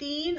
3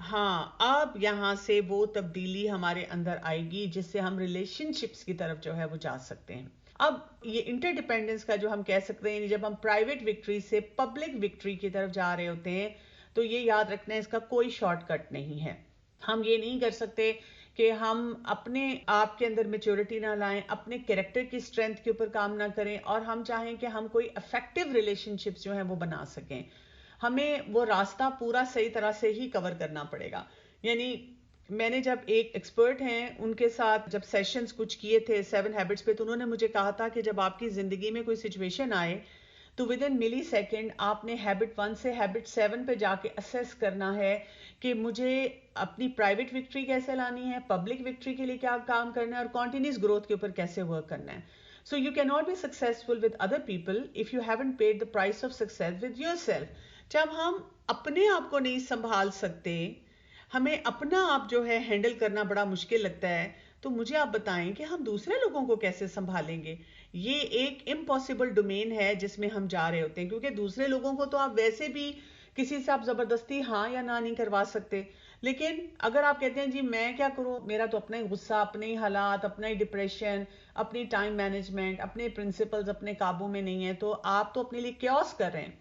ہاں اب یہاں سے وہ تبدیلی ہمارے اندر آئے گی جس سے ہم ریلیشن شپس کی طرف جو ہے وہ جا سکتے ہیں. اب یہ انٹر ڈیپینڈنس کا جو ہم کہہ سکتے ہیں جب ہم پرائیویٹ وکٹری سے پبلک وکٹری کی طرف جا رہے ہوتے ہیں تو یہ یاد رکھنا ہے اس کا کوئی شارٹ کٹ نہیں ہے. ہم یہ نہیں کر سکتے کہ ہم اپنے آپ کے اندر میچورٹی نہ لائیں, اپنے کیریکٹر کی اسٹرینتھ کے اوپر کام نہ کریں اور ہم چاہیں کہ ہم کوئی افیکٹو ریلیشن شپس جو ہیں وہ بنا سکیں. ہمیں وہ راستہ پورا صحیح طرح سے ہی کور کرنا پڑے گا. یعنی میں نے جب ایک ایکسپرٹ ہیں ان کے ساتھ جب سیشنز کچھ کیے تھے 7 ہیبٹس پہ, تو انہوں نے مجھے کہا تھا کہ جب آپ کی زندگی میں کوئی سچویشن آئے تو ود ان ملی سیکنڈ آپ نے ہیبٹ 1 سے ہیبٹ 7 پہ جا کے اسیس کرنا ہے کہ مجھے اپنی پرائیویٹ وکٹری کیسے لانی ہے, پبلک وکٹری کے لیے کیا کام کرنا ہے اور کنٹینیوس گروتھ کے اوپر کیسے ورک کرنا ہے. So you cannot be successful with other people if you haven't paid the price of success with yourself. جب ہم اپنے آپ کو نہیں سنبھال سکتے, ہمیں اپنا آپ جو ہے ہینڈل کرنا بڑا مشکل لگتا ہے, تو مجھے آپ بتائیں کہ ہم دوسرے لوگوں کو کیسے سنبھالیں گے. یہ ایک امپاسبل ڈومین ہے جس میں ہم جا رہے ہوتے ہیں, کیونکہ دوسرے لوگوں کو تو آپ ویسے بھی کسی سے آپ زبردستی ہاں یا نہ نہیں کروا سکتے. لیکن اگر آپ کہتے ہیں جی میں کیا کروں, میرا تو اپنا ہی غصہ, اپنے ہی حالات, اپنا ہی ڈپریشن, اپنی ٹائم مینجمنٹ, اپنے پرنسپلز اپنے قابو میں نہیں ہے, تو آپ تو اپنے لیے کیوس کر رہے ہیں.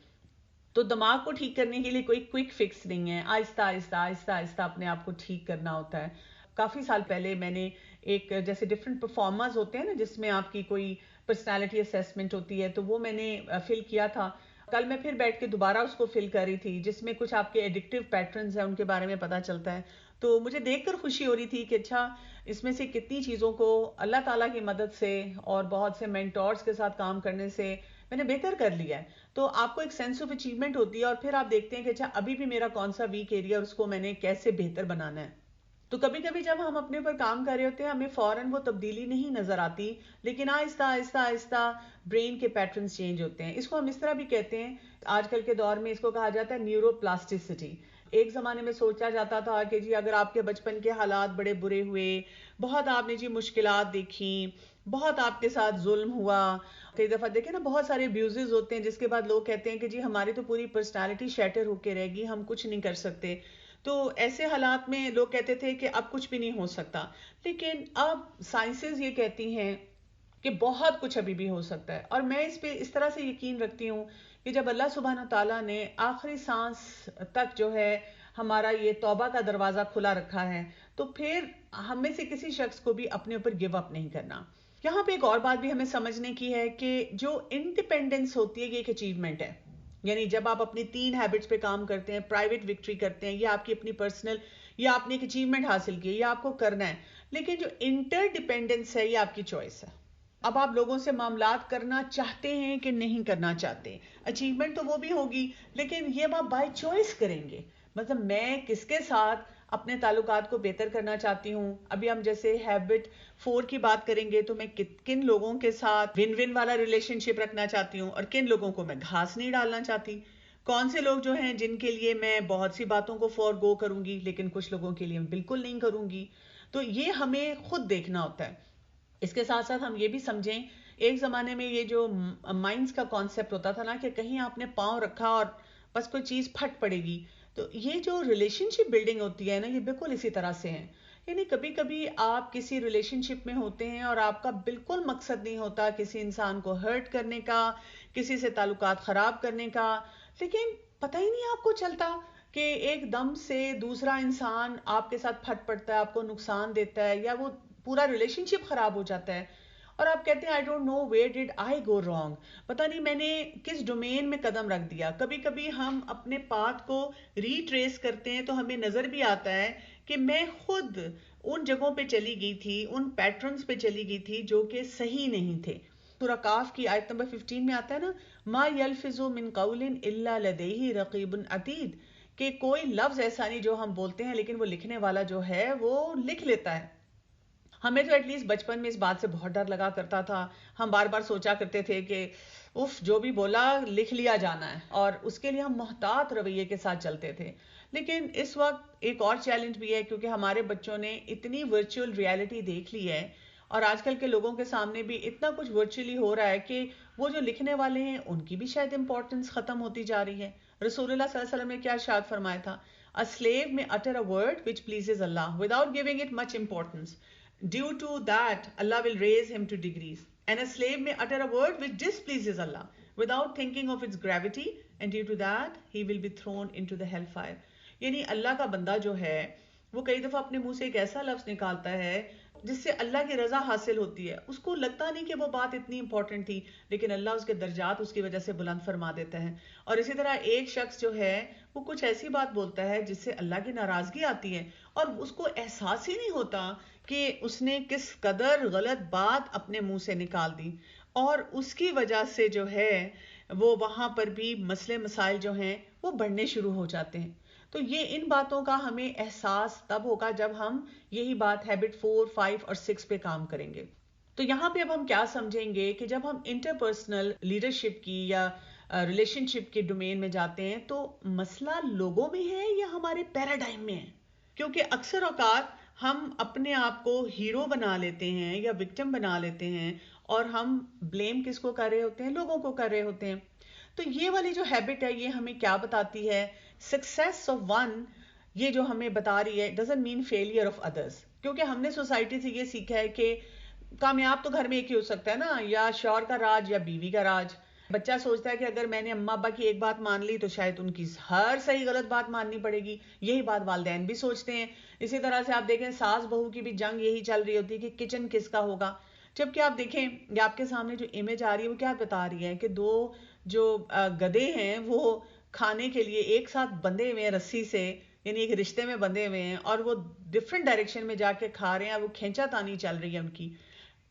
تو دماغ کو ٹھیک کرنے کے لیے کوئی کوئک فکس نہیں ہے, آہستہ آہستہ آہستہ آہستہ اپنے آپ کو ٹھیک کرنا ہوتا ہے. کافی سال پہلے میں نے ایک جیسے ڈفرینٹ پرفارمرز ہوتے ہیں نا جس میں آپ کی کوئی پرسنالٹی اسیسمنٹ ہوتی ہے, تو وہ میں نے فل کیا تھا. کل میں پھر بیٹھ کے دوبارہ اس کو فل کر رہی تھی جس میں کچھ آپ کے ایڈکٹیو پیٹرنز ہیں ان کے بارے میں پتہ چلتا ہے. تو مجھے دیکھ کر خوشی ہو رہی تھی کہ اچھا اس میں سے کتنی چیزوں کو اللہ تعالیٰ کی مدد سے اور بہت سے مینٹورز کے ساتھ کام کرنے سے میں نے بہتر کر لیا ہے. تو آپ کو ایک سینس آف اچیومنٹ ہوتی ہے اور پھر آپ دیکھتے ہیں کہ اچھا ابھی بھی میرا کون سا ویک ایریا اور اس کو میں نے کیسے بہتر بنانا ہے. تو کبھی کبھی جب ہم اپنے اوپر کام کر رہے ہوتے ہیں ہمیں فوراً وہ تبدیلی نہیں نظر آتی, لیکن آہستہ آہستہ آہستہ برین کے پیٹرنز چینج ہوتے ہیں. اس کو ہم اس طرح بھی کہتے ہیں, آج کل کے دور میں اس کو کہا جاتا ہے نیورو پلاسٹیسٹی. ایک زمانے میں سوچا جاتا تھا کہ جی اگر آپ کے بچپن کے حالات بڑے برے ہوئے, بہت آپ نے جی مشکلات دیکھی, بہت آپ کے ساتھ ظلم ہوا, کئی دفعہ دیکھیں نا بہت سارے ابیوزز ہوتے ہیں جس کے بعد لوگ کہتے ہیں کہ جی ہماری تو پوری پرسنالٹی شیٹر ہو کے رہے گی, ہم کچھ نہیں کر سکتے. تو ایسے حالات میں لوگ کہتے تھے کہ اب کچھ بھی نہیں ہو سکتا, لیکن اب سائنسز یہ کہتی ہیں کہ بہت کچھ ابھی بھی ہو سکتا ہے. اور میں اس پہ اس طرح سے یقین رکھتی ہوں کہ جب اللہ سبحانہ تعالیٰ نے آخری سانس تک جو ہے ہمارا یہ توبہ کا دروازہ کھلا رکھا ہے, تو پھر ہم میں سے کسی شخص کو بھی اپنے اوپر گیو اپ نہیں کرنا. یہاں پہ ایک اور بات بھی ہمیں سمجھنے کی ہے کہ جو انڈیپینڈنس ہوتی ہے یہ ایک اچیومنٹ ہے. یعنی جب آپ اپنی 3 ہیبٹس پہ کام کرتے ہیں, پرائیویٹ وکٹری کرتے ہیں, یا آپ کی اپنی پرسنل, یا آپ نے ایک اچیومنٹ حاصل کی, یا آپ کو کرنا ہے, لیکن جو انٹر ڈیپینڈنس ہے یہ آپ کی چوائس ہے. اب آپ لوگوں سے معاملات کرنا چاہتے ہیں کہ نہیں کرنا چاہتے, اچیومنٹ تو وہ بھی ہوگی لیکن یہ آپ بائی چوائس کریں گے. مطلب میں کس کے ساتھ اپنے تعلقات کو بہتر کرنا چاہتی ہوں. ابھی ہم جیسے ہیبٹ 4 کی بات کریں گے تو میں کن لوگوں کے ساتھ ون ون والا ریلیشن شپ رکھنا چاہتی ہوں اور کن لوگوں کو میں گھاس نہیں ڈالنا چاہتی. کون سے لوگ جو ہیں جن کے لیے میں بہت سی باتوں کو فور گو کروں گی لیکن کچھ لوگوں کے لیے بالکل نہیں کروں گی. تو یہ ہمیں خود دیکھنا ہوتا ہے. اس کے ساتھ ساتھ ہم یہ بھی سمجھیں, ایک زمانے میں یہ جو مائنڈز کا کانسیپٹ ہوتا تھا نا کہ کہیں آپ نے پاؤں رکھا اور بس کوئی چیز پھٹ پڑے گی, تو یہ جو ریلیشن شپ بلڈنگ ہوتی ہے نا یہ بالکل اسی طرح سے ہے. یعنی کبھی کبھی آپ کسی ریلیشن شپ میں ہوتے ہیں اور آپ کا بالکل مقصد نہیں ہوتا کسی انسان کو ہرٹ کرنے کا, کسی سے تعلقات خراب کرنے کا, لیکن پتہ ہی نہیں آپ کو چلتا کہ ایک دم سے دوسرا انسان آپ کے ساتھ پھٹ پڑتا ہے, آپ کو نقصان دیتا ہے, یا وہ پورا ریلیشن شپ خراب ہو جاتا ہے اور آپ کہتے ہیں I don't know where did I go wrong, پتہ نہیں میں نے کس ڈومین میں قدم رکھ دیا. کبھی کبھی ہم اپنے پاتھ کو ریٹریس کرتے ہیں تو ہمیں نظر بھی آتا ہے کہ میں خود ان جگہوں پہ چلی گئی تھی, ان پیٹرنز پہ چلی گئی تھی جو کہ صحیح نہیں تھے. سورہ کاف کی آیت نمبر 15 میں آتا ہے نا, ما یلفظ من قول الا لدیہ رقیب عتید, کہ کوئی لفظ ایسا نہیں جو ہم بولتے ہیں لیکن وہ لکھنے والا جو ہے وہ لکھ لیتا ہے. ہمیں تو ایٹ لیسٹ بچپن میں اس بات سے بہت ڈر لگا کرتا تھا. ہم بار بار سوچا کرتے تھے کہ اف جو بھی بولا لکھ لیا جانا ہے, اور اس کے لیے ہم محتاط رویے کے ساتھ چلتے تھے. لیکن اس وقت ایک اور چیلنج بھی ہے کیونکہ ہمارے بچوں نے اتنی ورچوئل ریالٹی دیکھ لی ہے اور آج کل کے لوگوں کے سامنے بھی اتنا کچھ ورچولی ہو رہا ہے کہ وہ جو لکھنے والے ہیں ان کی بھی شاید امپورٹنس ختم ہوتی جا رہی ہے. رسول اللہ صلی اللہ علیہ وسلم نے کیا ارشاد فرمایا تھا, A slave may utter a word which pleases Allah without giving it much importance. Due to that, Allah will raise him to degrees. And a slave may utter a word which displeases Allah without thinking of its gravity, and due to that, he will be thrown into the hellfire. یعنی اللہ کا بندہ جو ہے وہ کئی دفعہ اپنے منہ سے ایک ایسا لفظ نکالتا ہے جس سے اللہ کی رضا حاصل ہوتی ہے. اس کو لگتا نہیں کہ وہ بات اتنی امپورٹنٹ تھی, لیکن اللہ اس کے درجات اس کی وجہ سے بلند فرما دیتا ہے. اور اسی طرح ایک شخص جو ہے وہ کچھ ایسی بات بولتا ہے جس سے اللہ کی ناراضگی آتی ہے, اور اس کو احساس ہی نہیں ہوتا کہ اس نے کس قدر غلط بات اپنے منہ سے نکال دی, اور اس کی وجہ سے جو ہے وہ وہاں پر بھی مسئلے مسائل جو ہیں وہ بڑھنے شروع ہو جاتے ہیں. تو یہ ان باتوں کا ہمیں احساس تب ہوگا جب ہم یہی بات ہیبٹ 4, 5 اور 6 پہ کام کریں گے. تو یہاں پہ اب ہم کیا سمجھیں گے کہ جب ہم انٹرپرسنل لیڈرشپ کی یا ریلیشن شپ کے ڈومین میں جاتے ہیں تو مسئلہ لوگوں میں ہے یا ہمارے پیراڈائم میں ہے. کیونکہ اکثر اوقات ہم اپنے آپ کو ہیرو بنا لیتے ہیں یا وکٹم بنا لیتے ہیں, اور ہم بلیم کس کو کر رہے ہوتے ہیں؟ لوگوں کو کر رہے ہوتے ہیں. تو یہ والی جو ہیبٹ ہے یہ ہمیں کیا بتاتی ہے؟ سکسیس آف ون یہ جو ہمیں بتا رہی ہے doesn't mean failure of others. کیونکہ ہم نے سوسائٹی سے یہ سیکھا ہے کہ کامیاب تو گھر میں ایک ہی ہو سکتا ہے نا, یا شوہر کا راج یا بیوی کا راج. بچہ سوچتا ہے کہ اگر میں نے اماں ابا کی ایک بات مان لی تو شاید ان کی ہر صحیح غلط بات ماننی پڑے گی. یہی بات والدین بھی سوچتے ہیں. اسی طرح سے آپ دیکھیں ساس بہو کی بھی جنگ یہی چل رہی ہوتی ہے کہ کچن کس کا ہوگا. جبکہ آپ دیکھیں یہ آپ کے سامنے جو امیج آ رہی ہے وہ کیا بتا رہی ہے کہ دو جو گدھے ہیں وہ کھانے کے لیے ایک ساتھ بندھے ہوئے ہیں رسی سے, یعنی ایک رشتے میں بندھے ہوئے ہیں, اور وہ ڈفرینٹ ڈائریکشن میں جا کے کھا رہے ہیں. وہ کھینچا تانی چل رہی ہے ان کی,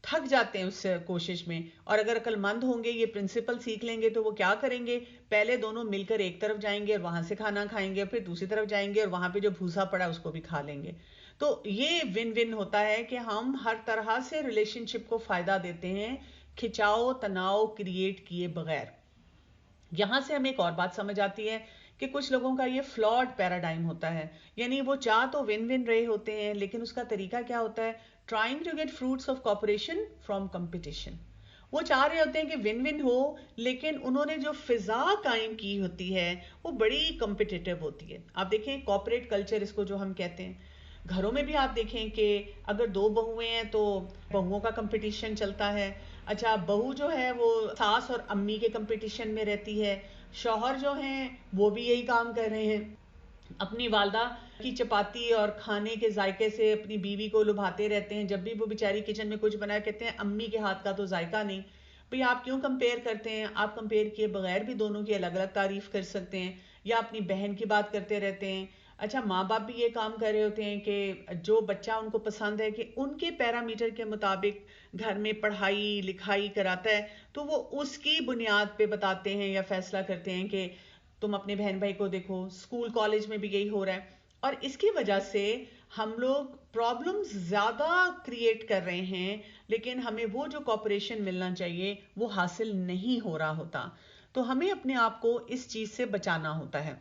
تھک جاتے ہیں اس کوشش میں. اور اگر عقل مند ہوں گے, یہ پرنسپل سیکھ لیں گے, تو وہ کیا کریں گے؟ پہلے دونوں مل کر ایک طرف جائیں گے اور وہاں سے کھانا کھائیں گے, پھر دوسری طرف جائیں گے اور وہاں پہ جو بھوسا پڑا ہے اس کو بھی کھا لیں گے. تو یہ ون ون ہوتا ہے کہ ہم ہر طرح سے ریلیشن شپ کو فائدہ دیتے ہیں کھچاؤ تناؤ کریٹ کیے بغیر. یہاں سے ہمیں ایک اور بات سمجھ آتی ہے کہ کچھ لوگوں کا یہ فلاڈ پیراڈائم ہوتا ہے. یعنی وہ چاہ تو ون ون رہے ہوتے ہیں, لیکن اس کا طریقہ کیا ہوتا ہے؟ Trying to get fruits of cooperation from competition. وہ چاہ رہے ہوتے ہیں کہ ون ون ہو, لیکن انہوں نے جو فضا قائم کی ہوتی ہے وہ بڑی کمپٹیٹیو ہوتی ہے. آپ دیکھیں کارپوریٹ کلچر اس کو جو ہم کہتے ہیں, گھروں میں بھی آپ دیکھیں کہ اگر دو بہویں ہیں تو بہوؤں کا کمپٹیشن چلتا ہے. اچھا بہو جو ہے وہ ساس اور امی کے کمپٹیشن میں رہتی ہے, شوہر جو ہیں وہ بھی یہی کام کر رہے ہیں, اپنی والدہ کی چپاتی اور کھانے کے ذائقے سے اپنی بیوی کو لبھاتے رہتے ہیں. جب بھی وہ بیچاری کچن میں کچھ بنایا کہتے ہیں امی کے ہاتھ کا تو ذائقہ نہیں. بھئی آپ کیوں کمپیئر کرتے ہیں؟ آپ کمپیئر کیے بغیر بھی دونوں کی الگ الگ تعریف کر سکتے ہیں, یا اپنی بہن کی بات کرتے رہتے ہیں. اچھا ماں باپ بھی یہ کام کر رہے ہوتے ہیں کہ جو بچہ ان کو پسند ہے کہ ان کے پیرامیٹر کے مطابق گھر میں پڑھائی لکھائی کراتا ہے, تو وہ اس کی بنیاد پہ بتاتے ہیں یا فیصلہ کرتے ہیں کہ تم اپنے بہن بھائی کو دیکھو, اسکول کالج میں بھی یہی ہو رہا ہے. اور اس کی وجہ سے ہم لوگ پرابلمز زیادہ کریٹ کر رہے ہیں, لیکن ہمیں وہ جو کوپریشن ملنا چاہیے وہ حاصل نہیں ہو رہا ہوتا. تو ہمیں اپنے آپ کو اس چیز سے بچانا ہوتا ہے.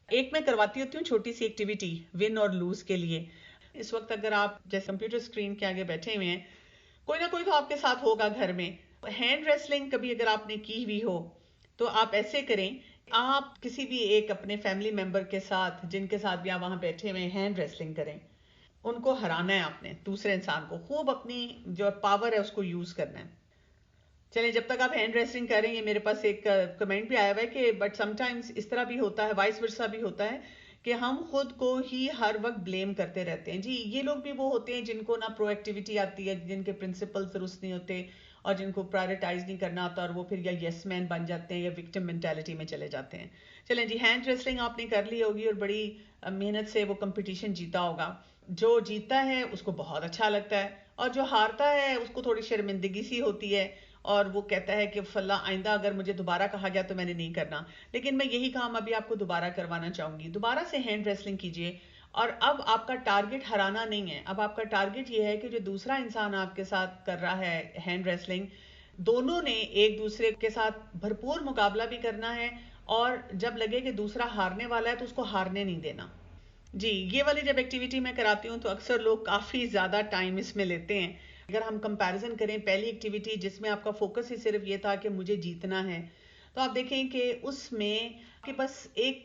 ایک میں کرواتی ہوتی ہوں چھوٹی سی ایکٹیویٹی ون اور لوز کے لیے. اس وقت اگر آپ جیسے کمپیوٹر اسکرین کے آگے بیٹھے ہوئے ہیں, کوئی نہ کوئی تو آپ کے ساتھ ہوگا گھر میں. ہینڈ ریسلنگ کبھی اگر آپ نے کی ہوئی ہو تو آپ ایسے کریں, آپ کسی بھی ایک اپنے فیملی ممبر کے ساتھ جن کے ساتھ بھی آپ وہاں بیٹھے ہوئے ہینڈ ریسلنگ کریں. ان کو ہرانا ہے آپ نے, دوسرے انسان کو خوب اپنی جو پاور ہے اس کو یوز کرنا ہے. چلیں جب تک آپ ہینڈ ریسلنگ کریں گے, میرے پاس ایک کمنٹ بھی آیا ہوا ہے کہ بٹ سم ٹائمز اس طرح بھی ہوتا ہے, وائس ورسا بھی ہوتا ہے کہ ہم خود کو ہی ہر وقت بلیم کرتے رہتے ہیں. جی یہ لوگ بھی وہ ہوتے ہیں جن کو نہ پرو ایکٹیویٹی آتی ہے, جن کے پرنسپل درست نہیں ہوتے اور جن کو پرائرٹائز نہیں کرنا آتا, اور وہ پھر یا یس مین بن جاتے ہیں یا وکٹم مینٹیلٹی میں چلے جاتے ہیں. چلیں جی ہینڈ ریسلنگ آپ نے کر لی ہوگی اور بڑی محنت سے وہ کمپٹیشن جیتا ہوگا. جو جیتا ہے اس کو بہت اچھا لگتا ہے, اور جو ہارتا ہے اس کو تھوڑی شرمندگی سی ہوتی ہے, اور وہ کہتا ہے کہ فلاں آئندہ اگر مجھے دوبارہ کہا گیا تو میں نے نہیں کرنا. لیکن میں یہی کام ابھی آپ کو دوبارہ کروانا چاہوں گی. دوبارہ سے ہینڈ ریسلنگ کیجئے, اور اب آپ کا ٹارگٹ ہرانا نہیں ہے, اب آپ کا ٹارگٹ یہ ہے کہ جو دوسرا انسان آپ کے ساتھ کر رہا ہے ہینڈ ریسلنگ, دونوں نے ایک دوسرے کے ساتھ بھرپور مقابلہ بھی کرنا ہے, اور جب لگے کہ دوسرا ہارنے والا ہے تو اس کو ہارنے نہیں دینا. جی یہ والی جب ایکٹیویٹی میں کراتی ہوں تو اکثر لوگ کافی زیادہ ٹائم اس میں لیتے ہیں. اگر ہم کمپیریزن کریں پہلی ایکٹیویٹی جس میں آپ کا فوکس ہی صرف یہ تھا کہ مجھے جیتنا ہے, تو آپ دیکھیں کہ اس میں کہ بس ایک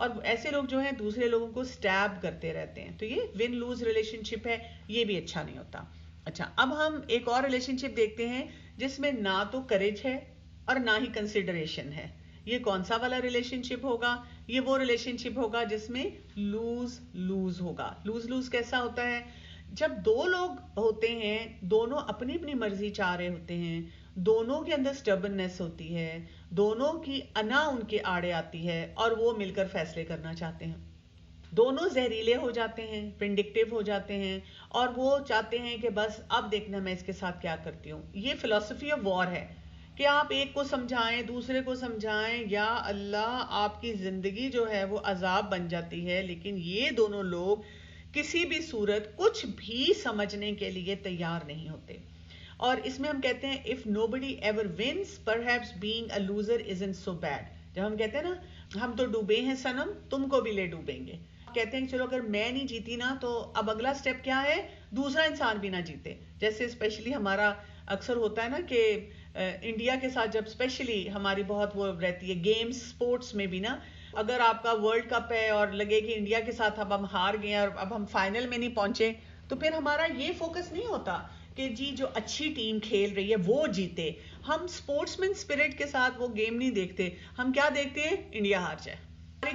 اور ایسے لوگ جو ہیں دوسرے لوگوں کو سٹیب کرتے رہتے ہیں. تو یہ ون لوز ریلیشن شپ ہے, یہ بھی اچھا نہیں ہوتا. اچھا, اب ہم ایک اور ریلیشن شپ دیکھتے ہیں جس میں نہ تو کریج ہے اور نہ ہی کنسیڈریشن ہے. یہ کون سا والا ریلیشن شپ ہوگا؟ یہ وہ ریلیشن شپ ہوگا جس میں لوز لوز ہوگا. لوز لوز کیسا ہوتا ہے؟ جب دو لوگ ہوتے ہیں, دونوں اپنی اپنی مرضی چاہ رہے ہوتے ہیں, دونوں کے اندر سٹربننس ہوتی ہے, دونوں کی انا ان کے آڑے آتی ہے اور وہ مل کر فیصلے کرنا چاہتے ہیں. دونوں زہریلے ہو جاتے ہیں, پرنڈکٹیو ہو جاتے ہیں, اور وہ چاہتے ہیں کہ بس اب دیکھنا میں اس کے ساتھ کیا کرتی ہوں. یہ فلسفی آف وار ہے کہ آپ ایک کو سمجھائیں, دوسرے کو سمجھائیں, یا اللہ آپ کی زندگی جو ہے وہ عذاب بن جاتی ہے, لیکن یہ دونوں لوگ کسی بھی صورت کچھ بھی سمجھنے کے لیے تیار نہیں ہوتے. اور اس میں ہم کہتے ہیں if nobody ever wins perhaps being a loser isn't so bad. جب ہم کہتے ہیں نا ہم تو ڈوبے ہیں صنم, تم کو بھی لے ڈوبیں گے, کہتے ہیں چلو اگر میں نہیں جیتی نا تو اب اگلا سٹیپ کیا ہے, دوسرا انسان بھی نہ جیتے. جیسے اسپیشلی ہمارا اکثر ہوتا ہے نا کہ انڈیا کے ساتھ جب اسپیشلی ہماری بہت وہ رہتی ہے گیمز سپورٹس میں بھی نا, اگر آپ کا ورلڈ کپ ہے اور لگے کہ انڈیا کے ساتھ اب ہم ہار گئے اور اب ہم فائنل میں نہیں پہنچے, تو پھر ہمارا یہ فوکس نہیں ہوتا کہ جی جو اچھی ٹیم کھیل رہی ہے وہ جیتے. ہم سپورٹس مین اسپرٹ کے ساتھ وہ گیم نہیں دیکھتے, ہم کیا دیکھتے ہیں, انڈیا ہار جائے,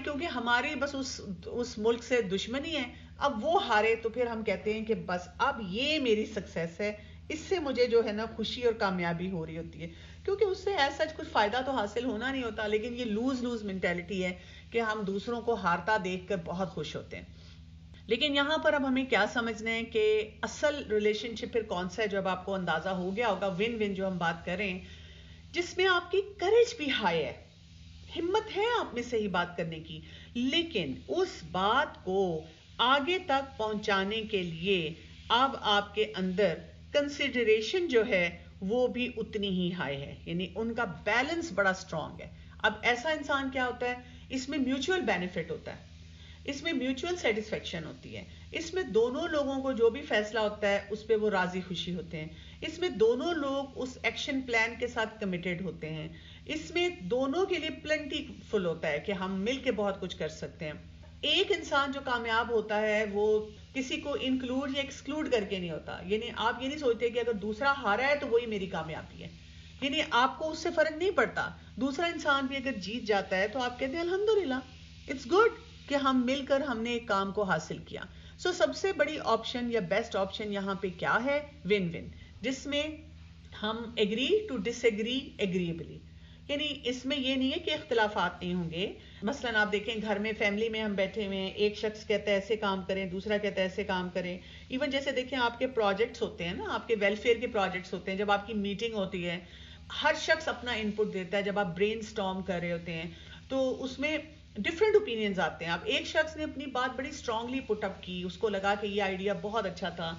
کیونکہ ہماری بس اس ملک سے دشمنی ہے. اب وہ ہارے تو پھر ہم کہتے ہیں کہ بس اب یہ میری سکسیس ہے, اس سے مجھے جو ہے نا خوشی اور کامیابی ہو رہی ہوتی ہے, کیونکہ اس سے ایسا کچھ فائدہ تو حاصل ہونا نہیں ہوتا. لیکن یہ لوز لوز مینٹیلٹی ہے کہ ہم دوسروں کو ہارتا دیکھ کر بہت خوش ہوتے ہیں. لیکن یہاں پر اب ہمیں کیا سمجھنا ہے کہ اصل ریلیشن شپ پھر کون سا ہے, جب آپ کو اندازہ ہو گیا ہوگا ون ون جو ہم بات کریں, جس میں آپ کی کریج بھی ہائی ہے, ہمت ہے آپ میں صحیح بات کرنے کی, لیکن اس بات کو آگے تک پہنچانے کے لیے اب آپ کے اندر کنسیڈریشن جو ہے وہ بھی اتنی ہی ہائی ہے, یعنی ان کا بیلنس بڑا اسٹرانگ ہے. اب ایسا انسان کیا ہوتا ہے, اس میں میوچل بینیفٹ ہوتا ہے, اس میں میوچل سیٹسفیکشن ہوتی ہے, اس میں دونوں لوگوں کو جو بھی فیصلہ ہوتا ہے اس پہ وہ راضی خوشی ہوتے ہیں, اس میں دونوں لوگ اس ایکشن پلان کے ساتھ کمیٹڈ ہوتے ہیں, اس میں دونوں کے لیے پلنٹی فل ہوتا ہے کہ ہم مل کے بہت کچھ کر سکتے ہیں. ایک انسان جو کامیاب ہوتا ہے وہ کسی کو انکلوڈ یا ایکسکلوڈ کر کے نہیں ہوتا, یعنی آپ یہ نہیں سوچتے کہ اگر دوسرا ہارا ہے تو وہی میری کامیابی ہے, یعنی آپ کو اس سے فرق نہیں پڑتا. دوسرا انسان بھی اگر جیت جاتا ہے تو آپ کہتے ہیں الحمدللہ, اٹس گڈ کہ ہم مل کر ہم نے ایک کام کو حاصل کیا. سو سب سے بڑی آپشن یا بیسٹ آپشن یہاں پہ کیا ہے, ون ون, جس میں ہم ایگری ٹو ڈس ایگری ایگریبلی, یعنی اس میں یہ نہیں ہے کہ اختلافات نہیں ہوں گے. مثلاً آپ دیکھیں گھر میں فیملی میں ہم بیٹھے ہوئے ہیں, ایک شخص کہتا ہے ایسے کام کریں, دوسرا کہتا ہے ایسے کام کریں. ایون جیسے دیکھیں آپ کے پروجیکٹس ہوتے ہیں نا, آپ کے ویلفیئر کے پروجیکٹس ہوتے ہیں, جب آپ کی میٹنگ ہوتی ہے ہر شخص اپنا انپٹ دیتا ہے. جب آپ برین سٹارم کر رہے ہوتے ہیں تو اس میں ڈفرینٹ اوپینینز آتے ہیں. اب ایک شخص نے اپنی بات بڑی اسٹرانگلی پٹ اپ کی, اس کو لگا کہ یہ آئیڈیا بہت اچھا تھا,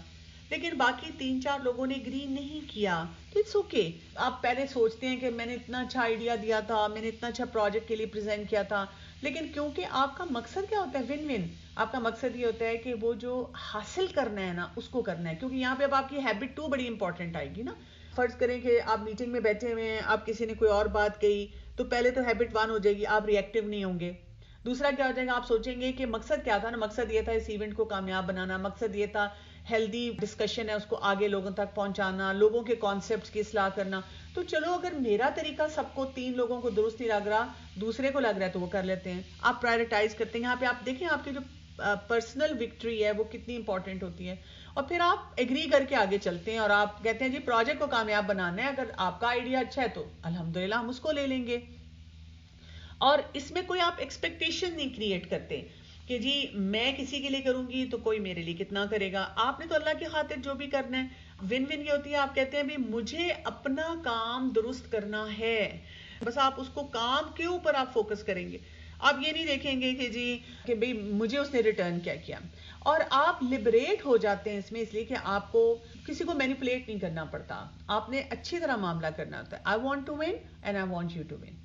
لیکن باقی 3-4 لوگوں نے اگری نہیں کیا, تو اٹس اوکے. آپ پہلے سوچتے ہیں کہ میں نے اتنا اچھا آئیڈیا دیا تھا, میں نے اتنا اچھا پروجیکٹ کے لیے پریزنٹ کیا تھا, لیکن کیونکہ آپ کا مقصد کیا ہوتا ہے, ون ون, آپ کا مقصد یہ ہوتا ہے کہ وہ جو حاصل کرنا ہے نا اس کو کرنا ہے. کیونکہ یہاں پہ اب آپ کی ہیبٹ 2 بڑی امپورٹنٹ آئے گی نا. فرض کریں کہ آپ میٹنگ میں بیٹھے ہوئے ہیں, آپ کسی نے کوئی اور بات کہی, تو پہلے تو ہیبٹ 1 ہو جائے گی, آپ ری ایکٹیو نہیں ہوں گے. دوسرا کیا ہو جائے گا, آپ سوچیں گے کہ مقصد کیا تھا نا, مقصد یہ تھا اس ایونٹ کو کامیاب بنانا, مقصد یہ تھا ہیلدی ڈسکشن ہے اس کو آگے لوگوں تک پہنچانا, لوگوں کے کانسیپٹس کی اصلاح کرنا. تو چلو اگر میرا طریقہ سب کو 3 لوگوں کو درست نہیں لگ رہا, دوسرے کو لگ رہا ہے تو وہ کر لیتے ہیں. آپ پرائرٹائز کرتے ہیں. یہاں پہ آپ دیکھیں آپ کی جو پرسنل وکٹری ہے وہ کتنی امپورٹنٹ ہوتی ہے, اور پھر آپ ایگری کر کے آگے چلتے ہیں اور آپ کہتے ہیں جی پروجیکٹ کو کامیاب بنانا ہے, اگر آپ کا آئیڈیا اچھا ہے تو الحمدللہ ہم اس کو لے لیں گے. اور اس میں کوئی آپ ایکسپیکٹیشن نہیں کریٹ کرتے کہ جی میں کسی کے لیے کروں گی تو کوئی میرے لیے کتنا کرے گا. آپ نے تو اللہ کی خاطر جو بھی کرنا ہے. ون ون یہ ہوتی ہے, آپ کہتے ہیں بھی مجھے اپنا کام درست کرنا ہے, بس آپ اس کو کام کے اوپر آپ فوکس کریں گے. آپ یہ نہیں دیکھیں گے کہ جی کہ بھئی مجھے اس نے ریٹرن کیا کیا. اور آپ لبریٹ ہو جاتے ہیں اس میں, اس لیے کہ آپ کو کسی کو مینیپولیٹ نہیں کرنا پڑتا, آپ نے اچھی طرح معاملہ کرنا ہوتا ہے. I want to win and I want you to one.